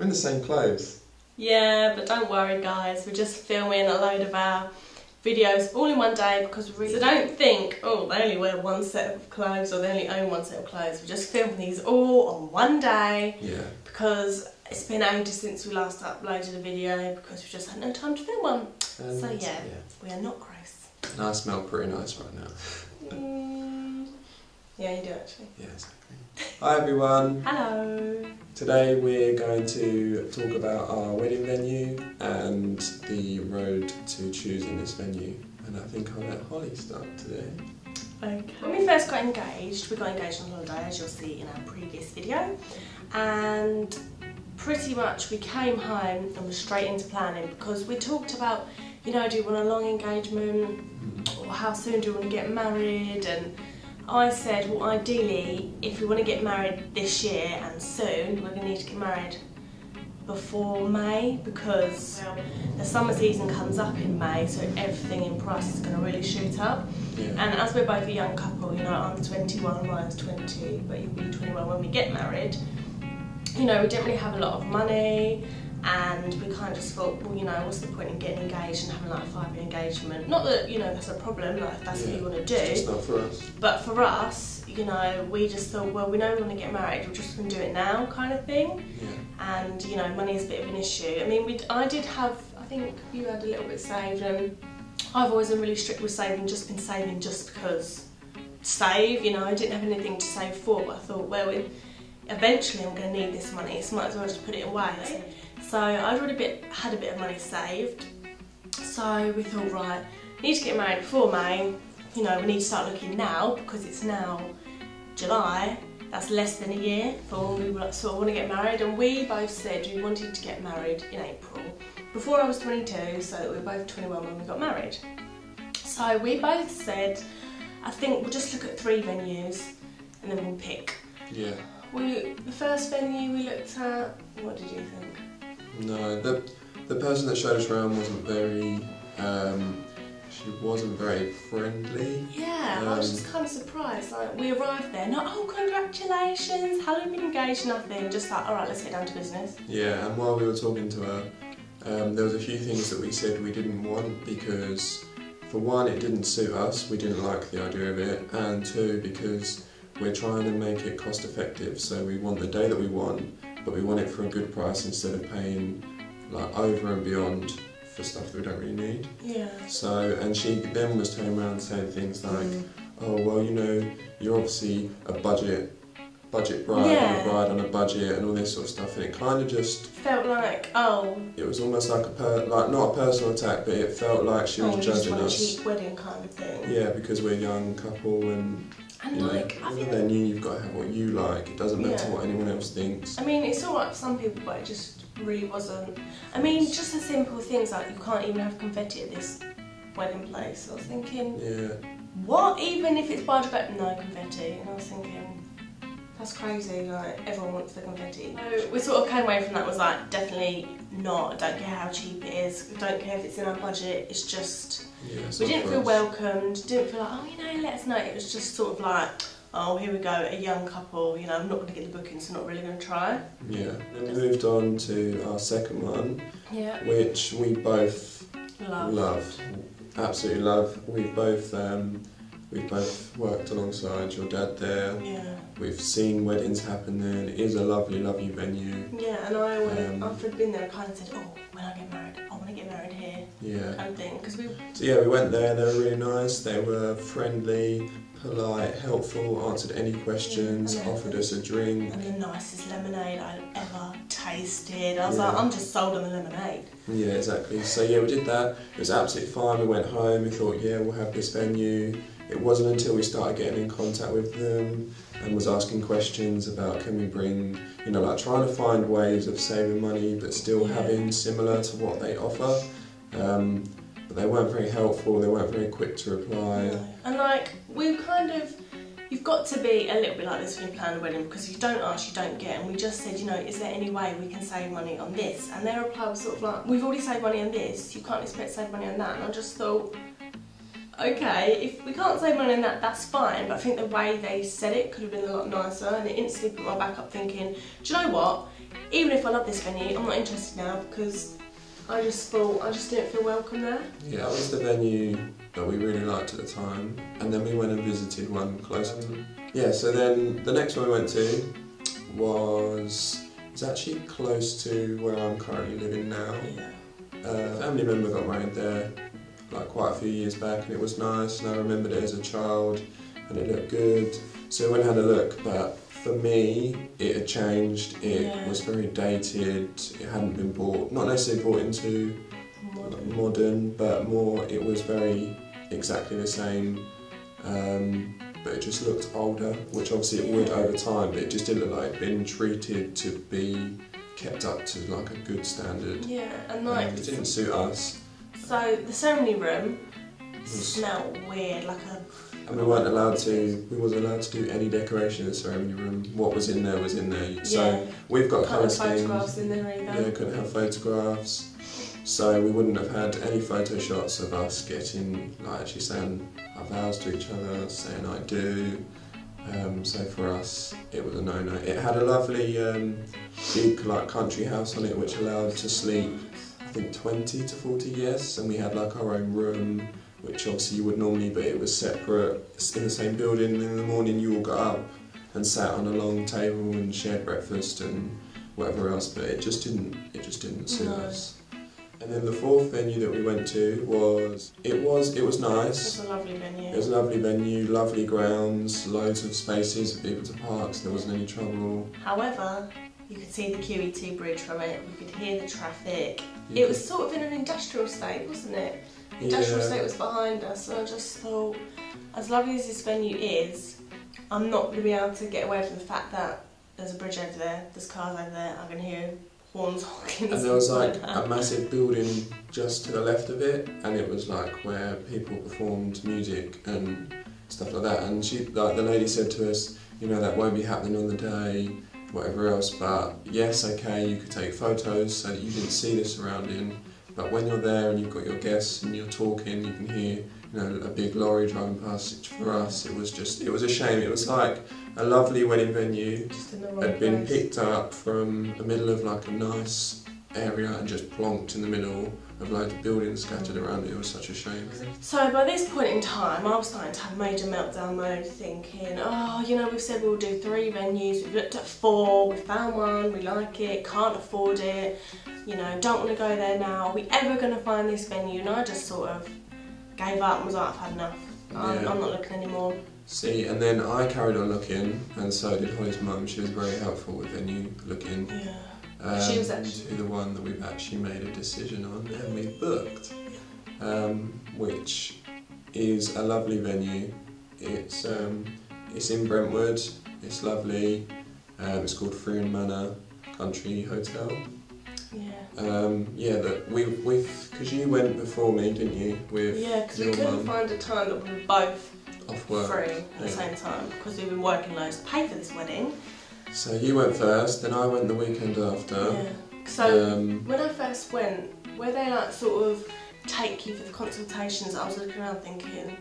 We're in the same clothes. Yeah, but don't worry guys, we're just filming a load of our videos all in one day because we really don't think, oh, they only wear one set of clothes or they only own one set of clothes. We just film these all on one day. Yeah. Because it's been ages since we last uploaded a video because we just had no time to film one. So yeah, we are not gross. And I smell pretty nice right now. Yeah, you do actually. Yeah, exactly. Hi everyone. Hello. Today we're going to talk about our wedding venue and the road to choosing this venue. And I think I'll let Holly start today. Okay. When we first got engaged, we got engaged on holiday, as you'll see in our previous video. And pretty much we came home and were straight into planning because we talked about, you know, do you want a long engagement or how soon do you want to get married? And I said, well, ideally, if we want to get married this year and soon, we're going to need to get married before May because the summer season comes up in May, so everything in price is going to really shoot up. Yeah. And as we're both a young couple, you know, I'm 21, Ryan's 20, but you'll be 21 when we get married. You know, we didn't really have a lot of money, and we kind of just thought, well, you know, what's the point in getting engaged and having like a 5-year engagement? Not that, you know, that's a problem, like if that's what you want to do. It's just not for us. But for us, you know, we just thought, well, we know we want to get married, we're just going to do it now kind of thing. Yeah. And, you know, money is a bit of an issue. I mean, I did have, I think you had a little bit saved, and I've always been really strict with saving, just been saving just because save, you know, I didn't have anything to save for, but I thought, well, eventually I'm going to need this money, so might as well just put it away. So I'd already had a bit of money saved, so we thought, right, we need to get married before May, you know, we need to start looking now because it's now July, that's less than a year for when we sort of want to get married, and we both said we wanted to get married in April, before I was 22, so we were both 21 when we got married. So we both said, I think we'll just look at 3 venues and then we'll pick. Yeah. The first venue we looked at, what did you think? No, the person that showed us around wasn't very, she wasn't very friendly. Yeah, I was just kind of surprised. Like, we arrived there, not, oh, congratulations, how long have you been engaged, nothing, just like, alright, let's get down to business. Yeah, and while we were talking to her, there was a few things that we said we didn't want because, for one, it didn't suit us, we didn't like the idea of it, and 2, because we're trying to make it cost effective, so we want the day that we want, but we want it for a good price instead of paying like over and beyond for stuff that we don't really need. Yeah. So, and she then was turning around saying things like, oh, well, you know, you're obviously a budget bride, and a bride on a budget and all this sort of stuff, and it kind of just felt like, oh, it was almost like not a personal attack, but it felt like she was judging us. A cheap wedding kind of thing. Yeah, because we're a young couple and you like, know, even then you've got to have what you like. It doesn't matter what anyone else thinks. I mean, it's alright for some people, but it just really wasn't. I mean, just the simple things like you can't even have confetti at this wedding place. I was thinking, what? Even if it's biodegradable, no confetti. And I was thinking, that's crazy. Like everyone wants the confetti. So we sort of came away from that. Was like, definitely not. I don't care how cheap it is. I don't care if it's in our budget. It's just. We didn't feel welcomed, didn't feel like, oh, you know, let us know. It was just sort of like, oh, here we go, a young couple, you know, I'm not going to get the booking, so I'm not really going to try. Yeah, then we moved on to our second one, which we both love, absolutely love. We've both worked alongside your dad there. Yeah. We've seen weddings happen there, and it is a lovely, lovely venue. Yeah, and I went, after I'd been there, I kind of said, oh, when I get married, I want to get married here. Yeah. Kind of thing. So yeah, we went there, they were really nice, they were friendly, polite, helpful, answered any questions, offered us a drink. And the nicest lemonade I'd ever tasted. I was like, I'm just sold on the lemonade. Yeah, exactly. So yeah, we did that. It was absolutely fine. We went home, we thought, yeah, we'll have this venue. It wasn't until we started getting in contact with them and was asking questions about can we bring, you know, like trying to find ways of saving money but still having similar to what they offer. But they weren't very helpful, they weren't very quick to reply. No. And like, we kind of, you've got to be a little bit like this when you plan a wedding, because if you don't ask, you don't get. And we just said, you know, is there any way we can save money on this? And their reply was sort of like, we've already saved money on this, you can't expect to save money on that. And I just thought, okay, if we can't save money on that, that's fine, but I think the way they said it could have been a lot nicer, and it instantly put my back up thinking, do you know what? even if I love this venue, I'm not interested now because I just didn't feel welcome there. Yeah, that was the venue that we really liked at the time, and then we went and visited one closer. Yeah, so then the next one we went to it's actually close to where I'm currently living now. Yeah. A family member got married there like quite a few years back, and it was nice, and I remembered it as a child, and it looked good. So I went and had a look, but for me, it had changed. It was very dated. It hadn't been not necessarily brought into modern, but more, it was very exactly the same. But it just looked older, which obviously it would over time, but it just didn't look like it'd been treated to be kept up to like a good standard. Yeah, and like it didn't suit us. So the ceremony room smelled weird, like a. And we wasn't allowed to do any decoration in the ceremony room. What was in there was in there. So we've got colour schemes. Photographs in there either. Yeah, couldn't have photographs. So we wouldn't have had any photo shots of us getting, like, actually saying our vows to each other, saying I do. So for us, it was a no-no. It had a lovely big like country house on it, which allowed to sleep, I think 20 to 40 guests, and we had like our own room, which obviously you would normally, but it was separate in the same building. In the morning you all got up and sat on a long table and shared breakfast and whatever else, but it just didn't suit us. And then the fourth venue that we went to was nice. It was a lovely venue. It was a lovely venue, lovely grounds, loads of spaces for people to park, so there wasn't any trouble. However, you could see the QE2 bridge from it, we could hear the traffic. It was sort of in an industrial state, wasn't it? The industrial estate was behind us, and I just thought, as lovely as this venue is, I'm not going to be able to get away from the fact that there's a bridge over there, there's cars over there, I can hear horns honking. And there was like a massive building just to the left of it, and it was like where people performed music and stuff like that. And she, like the lady said to us, you know, that won't be happening on the day, whatever else, but yes, okay, you could take photos so that you didn't see the surrounding. But when you're there and you've got your guests and you're talking, you can hear, you know, a big lorry driving past. For us, it was a shame. It was like a lovely wedding venue had been picked up from the middle of like a nice area and just plonked in the middle of loads of buildings scattered around it. It was such a shame. So by this point in time, I was starting to have major meltdown mode, thinking, oh, you know, we've said we'll do 3 venues, we've looked at 4, we found one, we like it, can't afford it, you know, don't want to go there now, are we ever going to find this venue? And I just sort of gave up and was like, I've had enough, I'm not looking anymore. See, and then I carried on looking, and so did Holly's mum. She was very helpful with venue looking. Yeah. She was actually the one that we've actually made a decision on and we booked, which is a lovely venue. It's in Brentwood. It's lovely. It's called Freeman Manor Country Hotel. Yeah. That because you went before me, didn't you? Because we couldn't find a time that we were both off work free at the same time because we've been working loads to pay for this wedding. So you went first, then I went the weekend after. Yeah. So when I first went, where they like sort of take you for the consultations, I was looking around thinking,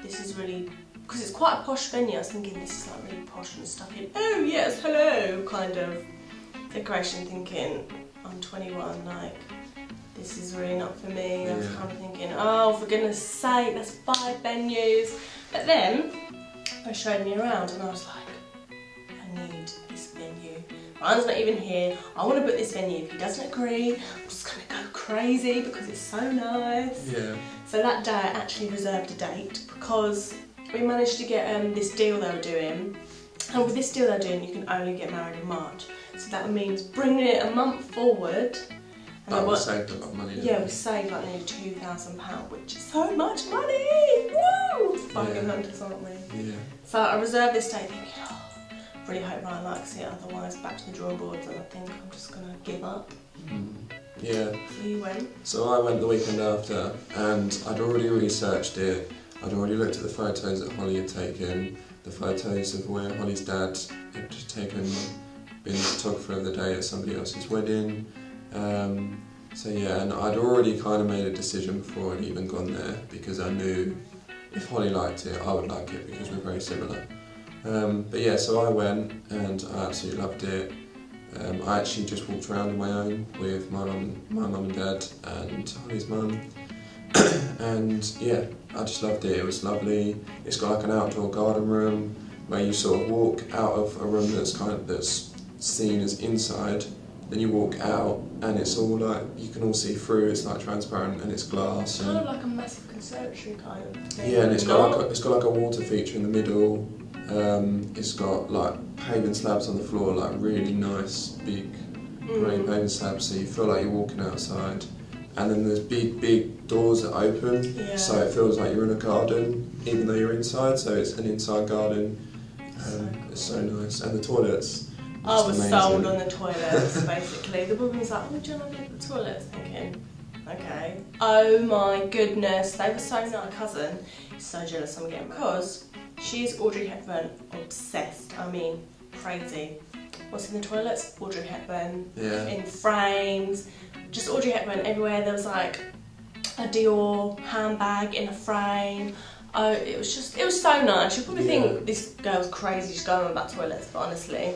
this is really, because it's quite a posh venue, I was thinking this is like really posh and stuff in, oh yes, hello, kind of decoration, thinking I'm 21, like this is really not for me. I was kind of thinking, oh for goodness sake, that's 5 venues. But then they showed me around and I was like, I need this venue. Ryan's not even here. I want to book this venue. If he doesn't agree, I'm just going to go crazy because it's so nice. Yeah. So that day I actually reserved a date because we managed to get this deal they were doing. And with this deal they're doing, you can only get married in March. So that means bringing it a month forward. And we saved a lot of money. Yeah, we saved like nearly £2,000, which is so much money! Woo! Fucking hunters, aren't we? Yeah. So I reserved this date thinking, really hope Ryan likes it, otherwise back to the drawing boards, and I think I'm just going to give up. Yeah. So you went? So I went the weekend after, and I'd already researched it. I'd already looked at the photos that Holly had taken, the photos of where Holly's dad had just been the photographer of the day at somebody else's wedding. So yeah, and I'd already kind of made a decision before I'd even gone there, because I knew if Holly liked it, I would like it, because we're very similar. But yeah, so I went and I absolutely loved it. I actually just walked around on my own with my mum and dad and Holly's mum. And yeah, I just loved it. It was lovely. It's got like an outdoor garden room where you sort of walk out of a room that's seen as inside. Then you walk out and it's all like, you can all see through. It's like transparent and it's glass. Kind of like a massive conservatory kind of thing. Yeah, and it's got like a water feature in the middle. It's got like paving slabs on the floor, like really nice big grey paving slabs, so you feel like you're walking outside. And then there's big doors that open, so it feels like you're in a garden, even though you're inside. So it's an inside garden. It's so nice, and the toilets. I was sold on the toilets, basically. The woman was like, "Oh, do you want to look at the toilets?" Thinking, okay. Oh my goodness, they were so nice. My cousin is so jealous I'm getting, because she's Audrey Hepburn obsessed. I mean, crazy. What's in the toilets? Audrey Hepburn. Yeah. In frames. Just Audrey Hepburn everywhere. There was like a Dior handbag in a frame. Oh, it was so nice. You'd probably think this girl's crazy, she's going on about toilets, but honestly,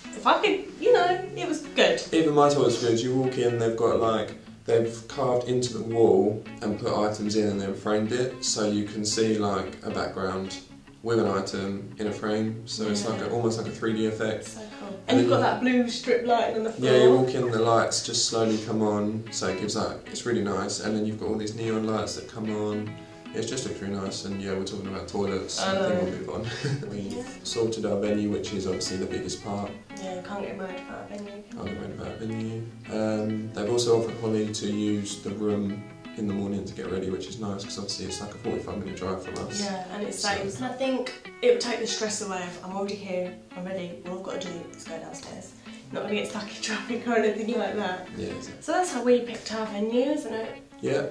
if I could, it was good. Even my toilet's good. You walk in, they've carved into the wall and put items in and then framed it, so you can see like a background with an item in a frame, so it's like almost like a 3D effect. So cool. And you've got that blue strip lighting on the floor. Yeah, you walk in, the lights just slowly come on, so it gives that, it's really nice, and then you've got all these neon lights that come on. It just looks really nice, and yeah, we're talking about toilets, I think we'll move on. We've sorted our venue, which is obviously the biggest part. Yeah, you can't get married without a venue. Can't get married without a venue. They've also offered Holly to use the room in the morning to get ready, which is nice, because obviously it's like a 45-minute drive from us. Yeah, and it saves. And I think it would take the stress away of, I'm already here, I'm ready, all I've got to do is go downstairs. Not going to get stuck in traffic or anything like that. Yeah, exactly. So that's how we picked our venue, isn't it? Yeah.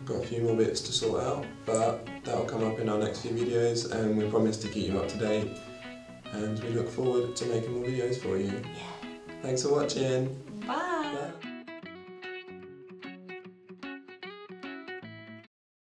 Got a few more bits to sort out, but that'll come up in our next few videos, and we promise to keep you up to date, and we look forward to making more videos for you. Yeah. Thanks for watching.